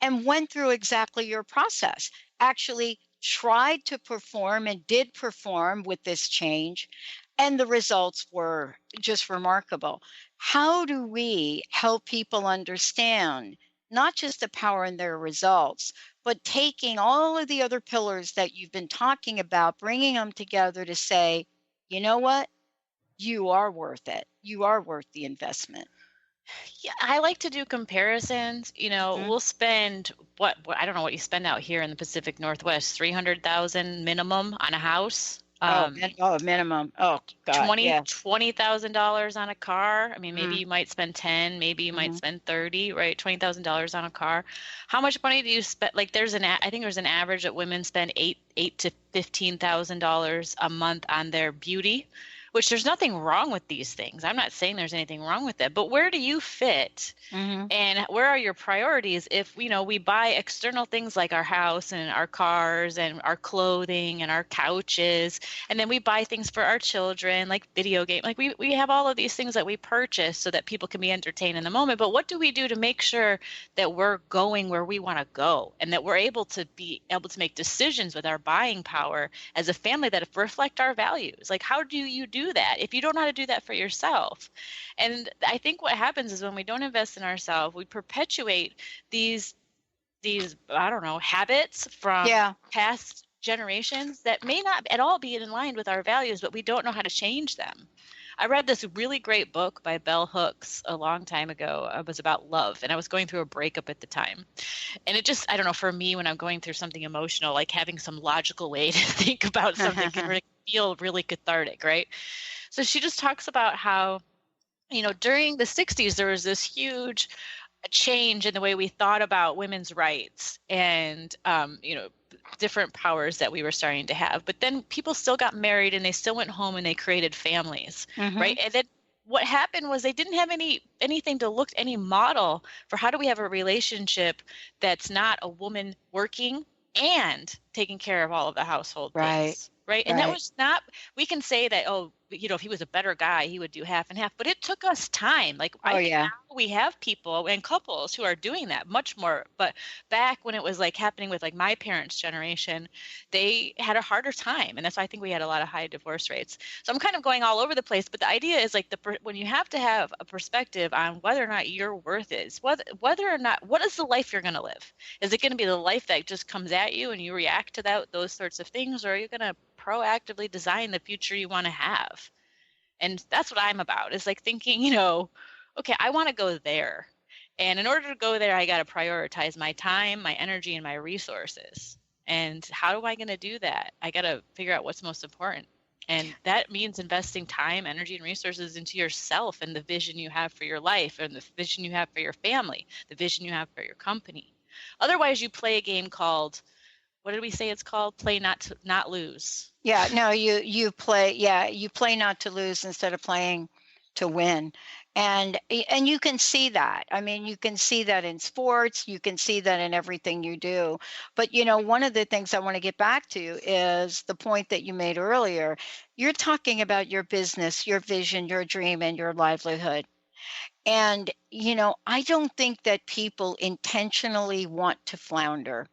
and went through exactly your process. Actually tried to perform and did perform with this change, and the results were just remarkable. How do we help people understand not just the power in their results, but taking all of the other pillars that you've been talking about, bringing them together to say, you know what? You are worth it. You are worth the investment. Yeah, I like to do comparisons. We'll spend what I don't know what you spend out here in the Pacific Northwest, $300,000 minimum on a house. Minimum. Oh God, $20,000 on a car. I mean, maybe you might spend 10, maybe you might spend 30, right? $20,000 on a car. How much money do you spend? Like, I think there's an average that women spend $8,000 to $15,000 a month on their beauty, which there's nothing wrong with these things. I'm not saying there's anything wrong with it, but where do you fit? And where are your priorities if, we buy external things like our house and our cars and our clothing and our couches, and then we buy things for our children, like video game, like we have all of these things that we purchase so that people can be entertained in the moment. But what do we do to make sure that we're going where we want to go and that we're able to make decisions with our buying power as a family that reflect our values? Like, how do you do that if you don't know how to do that for yourself? And I think what happens is when we don't invest in ourselves, we perpetuate these habits from past generations that may not at all be in line with our values, but we don't know how to change them. I read this really great book by Bell Hooks a long time ago. It was about love, and I was going through a breakup at the time. And it just, I don't know, for me, when I'm going through something emotional, like having some logical way to think about something can really feel really cathartic, right? So she just talks about how, during the 60s, there was this huge change in the way we thought about women's rights and, different powers that we were starting to have. But then people still got married and they still went home and they created families, right? And then what happened was they didn't have anything to look, any model for how do we have a relationship that's not a woman working and taking care of all of the household things. Right. And that was not, we can say that, if he was a better guy, he would do half and half, but it took us time. Like, now we have people and couples who are doing that much more. But back when it was like happening with like my parents' generation, they had a harder time. And that's why I think we had a lot of high divorce rates. So I'm kind of going all over the place, but the idea is like when you have to have a perspective on whether or not your worth is, whether or not, what is the life you're going to live? Is it going to be the life that just comes at you and you react to those sorts of things, or are you going to proactively design the future you want to have? And that's what I'm about, is like thinking, okay, I want to go there. And in order to go there, I got to prioritize my time, my energy, and my resources. And how am I going to do that? I got to figure out what's most important. And that means investing time, energy, and resources into yourself and the vision you have for your life and the vision you have for your family, the vision you have for your company. Otherwise, you play a game called, what did we say it's called? Play not lose. Yeah, no, you play not to lose instead of playing to win. And you can see that. I mean, you can see that in sports, you can see that in everything you do. But one of the things I want to get back to is the point that you made earlier. You're talking about your business, your vision, your dream, and your livelihood. And I don't think that people intentionally want to flounder.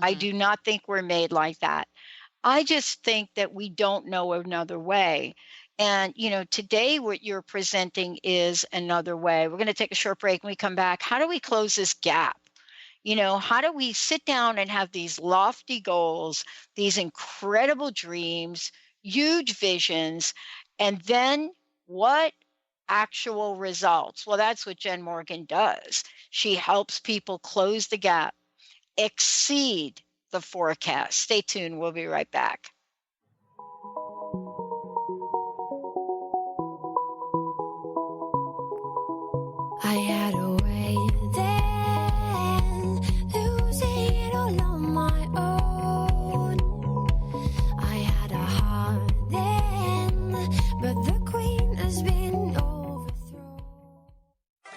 I do not think we're made like that. I just think that we don't know another way. And, today what you're presenting is another way. We're going to take a short break. When we come back, how do we close this gap? How do we sit down and have these lofty goals, these incredible dreams, huge visions, and then what actual results? Well, that's what Jenn Morgan does. She helps people close the gap, exceed the forecast. Stay tuned. We'll be right back. I had a way then, losing it all on my own. I had a heart then, but the queen has been overthrown.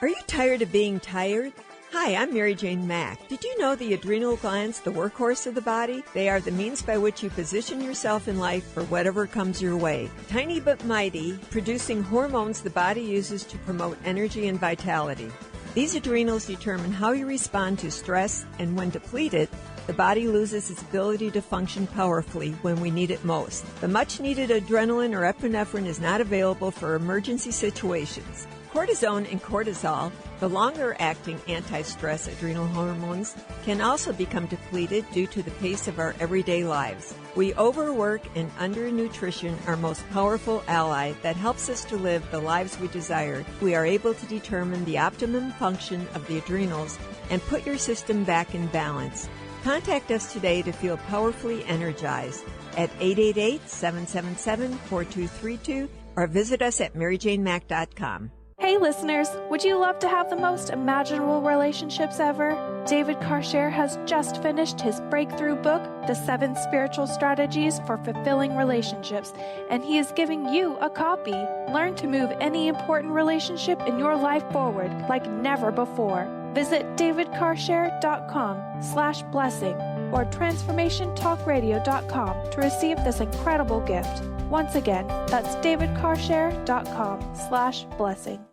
Are you tired of being tired? Hi, I'm Mary Jane Mack. Did you know the adrenal glands, the workhorse of the body? They are the means by which you position yourself in life for whatever comes your way. Tiny but mighty, producing hormones the body uses to promote energy and vitality. These adrenals determine how you respond to stress, and when depleted, the body loses its ability to function powerfully when we need it most. The much-needed adrenaline or epinephrine is not available for emergency situations. Cortisone and cortisol, the longer-acting anti-stress adrenal hormones, can also become depleted due to the pace of our everyday lives. We overwork and undernutrition, our most powerful ally that helps us to live the lives we desire. We are able to determine the optimum function of the adrenals and put your system back in balance. Contact us today to feel powerfully energized at 888-777-4232 or visit us at maryjanemack.com. Hey Hey listeners, would you love to have the most imaginable relationships ever? David Karcher has just finished his breakthrough book, The 7 Spiritual Strategies for Fulfilling Relationships, and he is giving you a copy. Learn to move any important relationship in your life forward like never before. Visit davidkarcher.com/blessing or transformationtalkradio.com to receive this incredible gift. Once again, that's davidkarcher.com/blessing.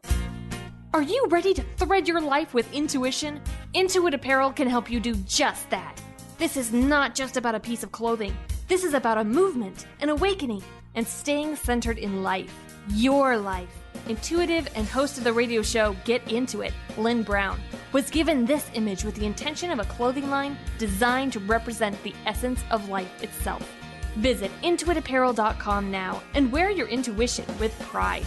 Are you ready to thread your life with intuition? Intuit Apparel can help you do just that. This is not just about a piece of clothing. This is about a movement, an awakening, and staying centered in life. Your life. Intuitive and host of the radio show Get Into It, Lynn Brown, was given this image with the intention of a clothing line designed to represent the essence of life itself. Visit intuitapparel.com now and wear your intuition with pride.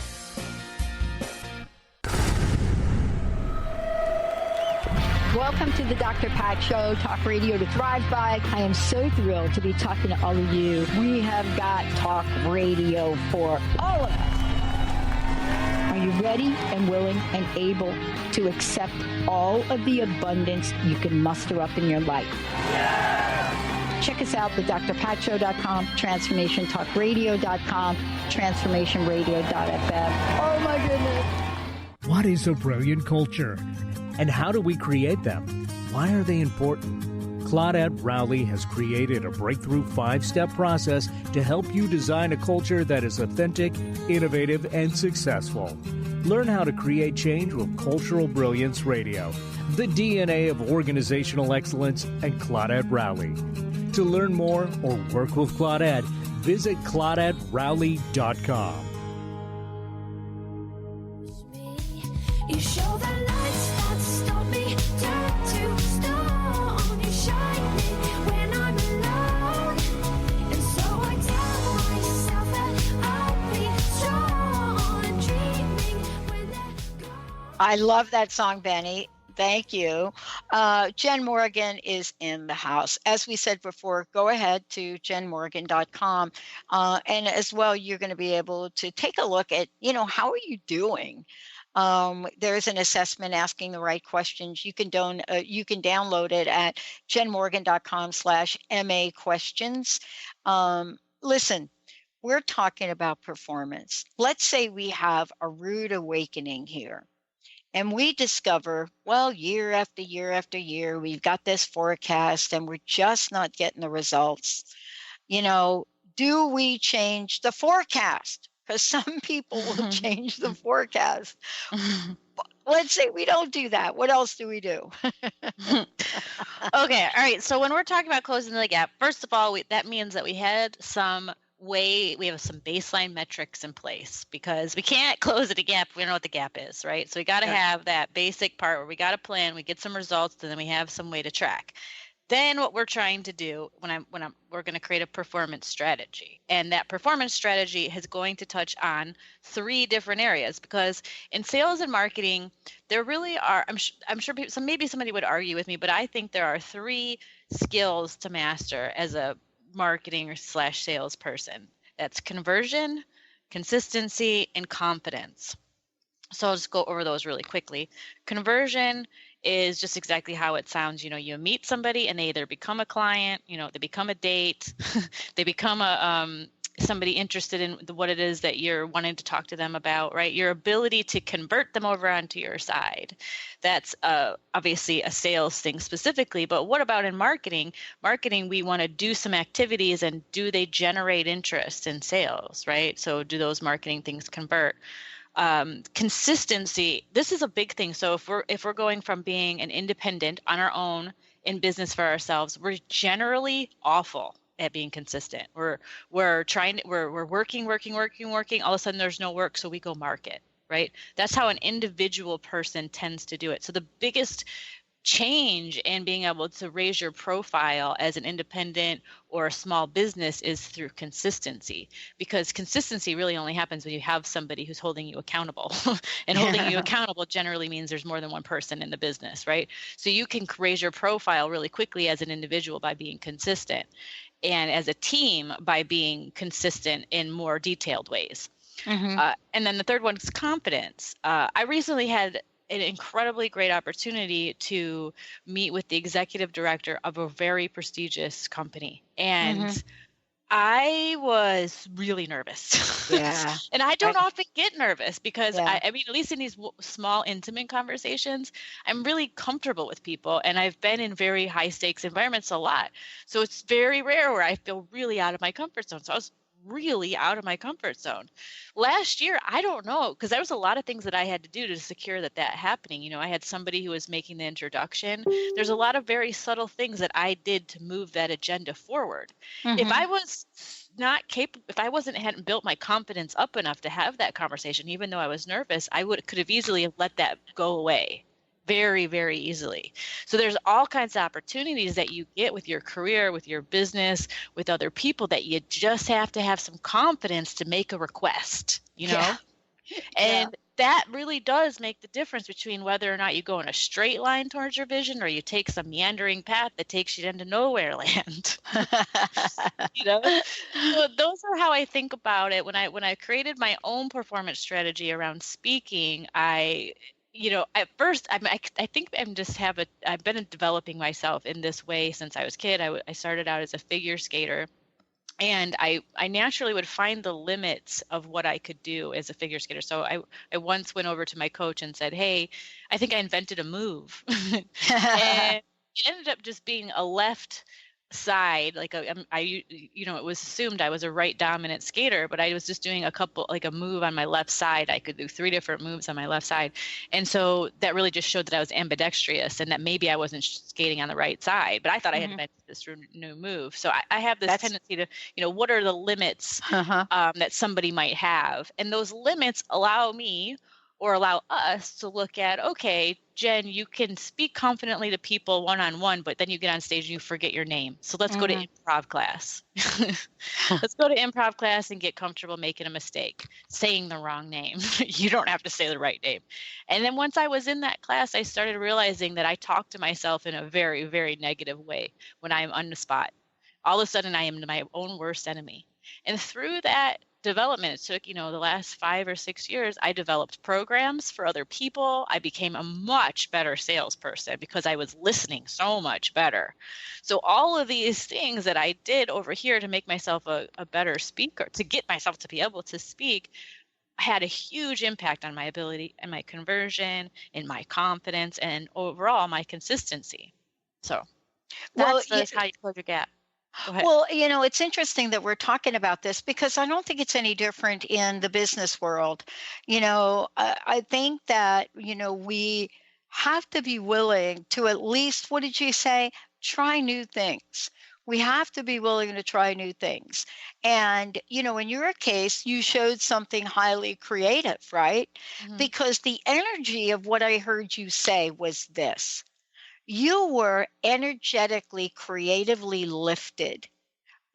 Welcome to the Dr. Pat Show, talk radio to thrive by. I am so thrilled to be talking to all of you. We have got talk radio for all of us. Are you ready and willing and able to accept all of the abundance you can muster up in your life? Yeah! Check us out at drpatshow.com, transformationtalkradio.com, transformationradio.fm. Oh my goodness. What is a brilliant culture? And how do we create them? Why are they important? Claudette Rowley has created a breakthrough 5-step process to help you design a culture that is authentic, innovative, and successful. Learn how to create change with Cultural Brilliance Radio, the DNA of organizational excellence, and Claudette Rowley. To learn more or work with Claudette, visit ClaudetteRowley.com. You show the lights that stop me, turn to stone. You shine me when I'm alone, and so I tell myself that I'll be strong and dreaming when they're gone. I love that song, Benny. Thank you. Jenn Morgan is in the house. As we said before, go ahead to jennmorgan.com. And as well, you're going to be able to take a look at, how are you doing? There's an assessment asking the right questions. You can download it at jennmorgan.com/MA questions. Listen, we're talking about performance. Let's say we have a rude awakening here. And we discover, year after year after year, we've got this forecast and we're just not getting the results. Do we change the forecast? Because some people will change the forecast. Let's say we don't do that. What else do we do? Okay. All right. So when we're talking about closing the gap, first of all, that means that we have some baseline metrics in place, because we can't close the gap if we don't know what the gap is, right? So we got to have that basic part where we got a plan, we get some results, and then we have some way to track. Then what we're trying to do we're going to create a performance strategy, and that performance strategy is going to touch on 3 different areas, because in sales and marketing, there really are, I'm sure maybe somebody would argue with me, but I think there are 3 skills to master as a marketing or /sales person. That's conversion, consistency, and confidence. So I'll just go over those really quickly. Conversion is just exactly how it sounds. You meet somebody and they either become a client, they become a date, they become somebody interested in what it is that you're wanting to talk to them about, right? Your ability to convert them over onto your side. That's obviously a sales thing specifically, but what about in marketing? Marketing, we want to do some activities, and do they generate interest in sales, right? So do those marketing things convert? Consistency, this is a big thing. So if we're going from being an independent on our own in business for ourselves, we're generally awful at being consistent. We're working. All of a sudden there's no work, so we go market, right? That's how an individual person tends to do it. So the biggest change in being able to raise your profile as an independent or a small business is through consistency, because consistency really only happens when you have somebody who's holding you accountable. And holding you accountable generally means there's more than one person in the business, right? So you can raise your profile really quickly as an individual by being consistent, and as a team by being consistent in more detailed ways. And then the third one is confidence. I recently had an incredibly great opportunity to meet with the executive director of a very prestigious company. And I was really nervous. Yeah. And I don't often get nervous because I mean, at least in these small, intimate conversations, I'm really comfortable with people, and I've been in very high stakes environments a lot. So it's very rare where I feel really out of my comfort zone. So I was really out of my comfort zone. Last year, I don't know, because there was a lot of things that I had to do to secure that happening. You know, I had somebody who was making the introduction. There's a lot of very subtle things that I did to move that agenda forward. If I was not capable, if I hadn't built my confidence up enough to have that conversation, even though I was nervous, could have easily let that go away very, very easily. So there's all kinds of opportunities that you get with your career, with your business, with other people, that you just have to have some confidence to make a request, you know? And that really does make the difference between whether or not you go in a straight line towards your vision, or you take some meandering path that takes you into nowhere land. You know, so those are how I think about it. When I created my own performance strategy around speaking, at first, I think I've been developing myself in this way since I was a kid. I started out as a figure skater, and I naturally would find the limits of what I could do as a figure skater. So I once went over to my coach and said, "Hey, I think I invented a move," and it ended up just being a left side, it was assumed I was a right dominant skater, but I was just doing a move on my left side. I could do 3 different moves on my left side. And so that really just showed that I was ambidextrous, and that maybe I wasn't skating on the right side, but I thought I had invented this new move. So I have this tendency to, what are the limits that somebody might have? And those limits allow me, or allow us, to look at, okay, Jen, you can speak confidently to people one-on-one, but then you get on stage and you forget your name. So let's go to improv class. Let's go to improv class and get comfortable making a mistake, saying the wrong name. You don't have to say the right name. And then once I was in that class, I started realizing that I talk to myself in a very, very negative way when I'm on the spot. All of a sudden, I am my own worst enemy. And through that development, it took, the last 5 or 6 years, I developed programs for other people. I became a much better salesperson because I was listening so much better. So all of these things that I did over here to make myself a better speaker, to get myself to be able to speak, had a huge impact on my ability and my conversion and my confidence and overall my consistency. So that's how you close your gap. Well, it's interesting that we're talking about this, because I don't think it's any different in the business world. I think that, we have to be willing to at least, what did you say? Try new things. We have to be willing to try new things. And, in your case, you showed something highly creative, right? Because the energy of what I heard you say was this. You were energetically, creatively lifted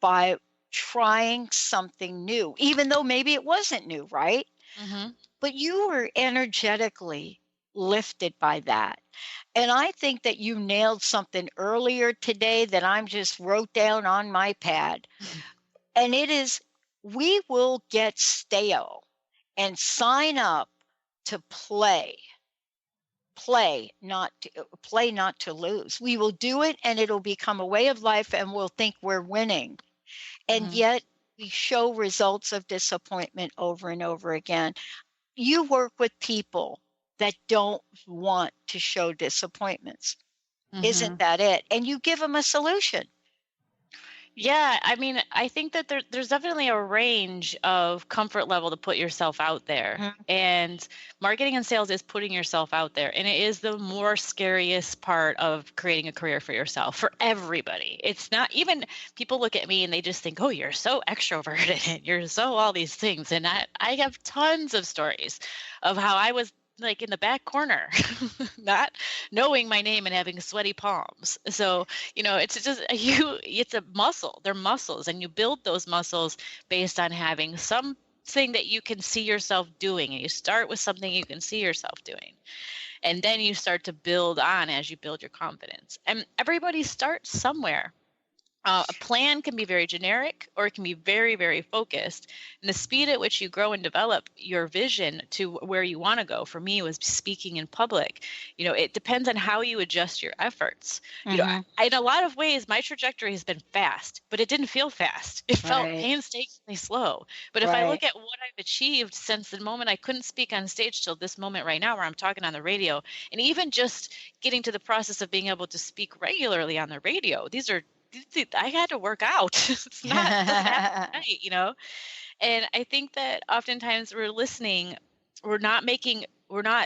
by trying something new, even though maybe it wasn't new, right? But you were energetically lifted by that. And I think that you nailed something earlier today that I'm just wrote down on my pad. And it is, we will get stale and sign up to play not to lose. We will do it, and it'll become a way of life, and we'll think we're winning. And yet we show results of disappointment over and over again. You work with people that don't want to show disappointments. Isn't that it? And you give them a solution. Yeah, I mean, I think that there's definitely a range of comfort level to put yourself out there. And marketing and sales is putting yourself out there. And it is the more scariest part of creating a career for yourself, for everybody. It's not, even people look at me and they just think, oh, you're so extroverted and you're so all these things. And I have tons of stories of how I was like in the back corner, not knowing my name and having sweaty palms. So, it's just it's a muscle. They're muscles, and you build those muscles based on having something that you can see yourself doing. And you start with something you can see yourself doing. And then you start to build on as you build your confidence. And everybody starts somewhere. A plan can be very generic, or it can be very, very focused. And the speed at which you grow and develop your vision to where you want to go, for me, was speaking in public. It depends on how you adjust your efforts. In a lot of ways, my trajectory has been fast, but it didn't feel fast. It felt painstakingly slow. But if I look at what I've achieved since the moment I couldn't speak on stage till this moment right now, where I'm talking on the radio, and even just getting to the process of being able to speak regularly on the radio, I had to work out. It's not happen overnight, And I think that oftentimes we're not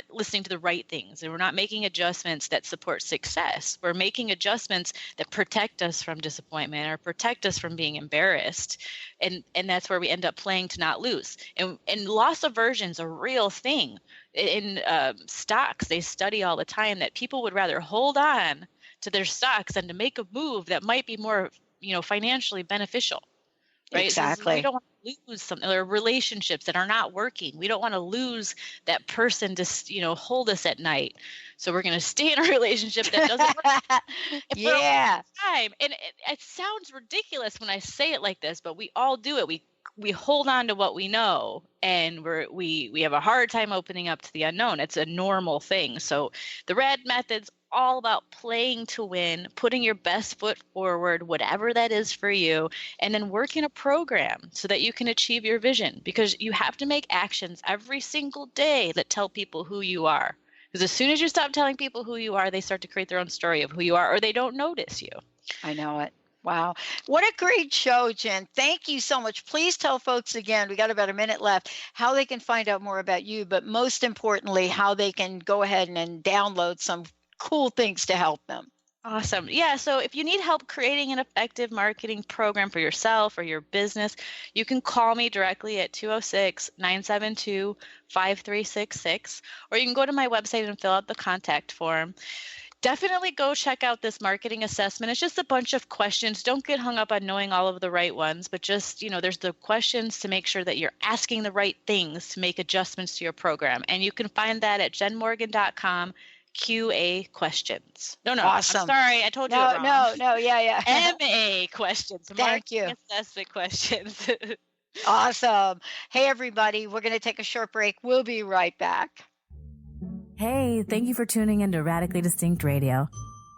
listening to the right things, and we're not making adjustments that support success. We're making adjustments that protect us from disappointment or protect us from being embarrassed. And that's where we end up playing to not lose. And loss aversion is a real thing. In stocks, they study all the time that people would rather hold on to their stocks and to make a move that might be more, financially beneficial, right? Exactly. So we don't want to lose something, or relationships that are not working. We don't want to lose that person to, hold us at night. So we're going to stay in a relationship that doesn't work. For a long time. And it sounds ridiculous when I say it like this, but we all do it. We hold on to what we know, and we have a hard time opening up to the unknown. It's a normal thing. So the RAD method's all about playing to win, putting your best foot forward, whatever that is for you, and then working a program so that you can achieve your vision, because you have to make actions every single day that tell people who you are. Because as soon as you stop telling people who you are, they start to create their own story of who you are, or they don't notice you. I know it. Wow. What a great show, Jenn. Thank you so much. Please tell folks again, we got about a minute left, how they can find out more about you, but most importantly, how they can go ahead and download some cool things to help them. Awesome. Yeah. So if you need help creating an effective marketing program for yourself or your business, you can call me directly at 206-972-5366, or you can go to my website and fill out the contact form. Definitely go check out this marketing assessment. It's just a bunch of questions. Don't get hung up on knowing all of the right ones, but just, there's the questions to make sure that you're asking the right things to make adjustments to your program. And you can find that at jennmorgan.com. QA questions. No, awesome. I'm sorry, I told you it wrong. No, yeah. MA questions. Thank you. Assessment questions. Awesome. Hey, everybody, we're going to take a short break. We'll be right back. Hey, thank you for tuning into Radically Distinct Radio.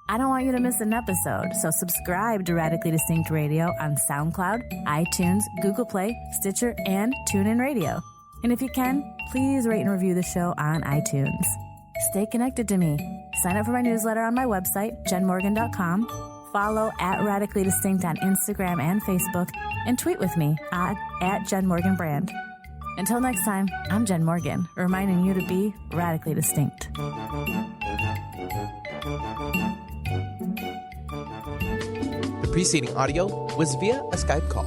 I don't want you to miss an episode, so subscribe to Radically Distinct Radio on SoundCloud, iTunes, Google Play, Stitcher, and TuneIn Radio. And if you can, please rate and review the show on iTunes. Stay connected to me. Sign up for my newsletter on my website, jennmorgan.com. Follow at Radically Distinct on Instagram and Facebook, and tweet with me at JennMorganBrand. Until next time, I'm Jenn Morgan, reminding you to be radically distinct. The preceding audio was via a Skype call.